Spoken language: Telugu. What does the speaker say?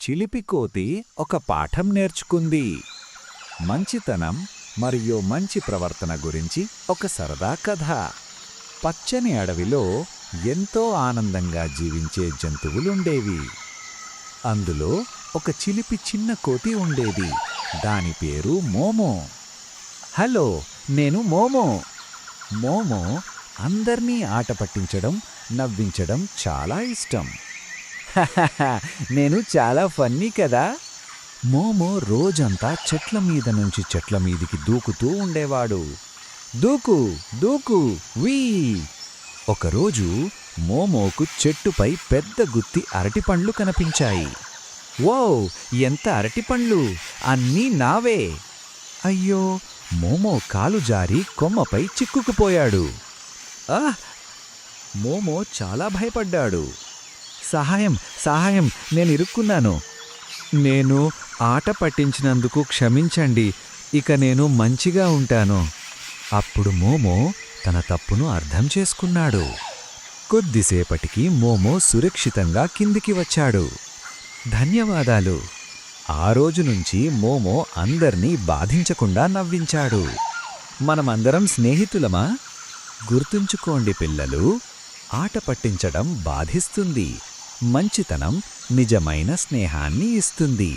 చిలిపి కోతి ఒక పాఠం నేర్చుకుంది. మంచితనం మరియు మంచి ప్రవర్తన గురించి ఒక సరదా కథ. పచ్చని అడవిలో ఎంతో ఆనందంగా జీవించే జంతువులుండేవి. అందులో ఒక చిలిపి చిన్న కోతి ఉండేది. దాని పేరు మోమో. హలో, నేను మోమో. మోమో అందర్నీ ఆట పట్టించడం, నవ్వించడం చాలా ఇష్టం. నేను చాలా ఫన్నీ కదా. మోమో రోజంతా చెట్ల మీద నుంచి చెట్ల మీదికి దూకుతూ ఉండేవాడు. దూకు దూకు వీ. ఒకరోజు మోమోకు చెట్టుపై పెద్ద గుత్తి అరటిపండ్లు కనిపించాయి. వో, ఎంత అరటిపండ్లు! అన్నీ నావే! అయ్యో, మోమో కాలు జారి కొమ్మపై చిక్కుకుపోయాడు. ఆహ్! మోమో చాలా భయపడ్డాడు. సహాయం సహాయం, నేనిరుక్కున్నాను. నేను ఆట పట్టించినందుకు క్షమించండి. ఇక నేను మంచిగా ఉంటాను. అప్పుడు మోమో తన తప్పును అర్థం చేసుకున్నాడు. కొద్దిసేపటికి మోమో సురక్షితంగా కిందికి వచ్చాడు. ధన్యవాదాలు. ఆ రోజు నుంచి మోమో అందర్నీ బాధించకుండా నవ్వించాడు. మనమందరం స్నేహితులమా? గుర్తుంచుకోండి పిల్లలు, ఆట పట్టించడం బాధిస్తుంది. మంచితనం నిజమైన స్నేహాన్ని ఇస్తుంది.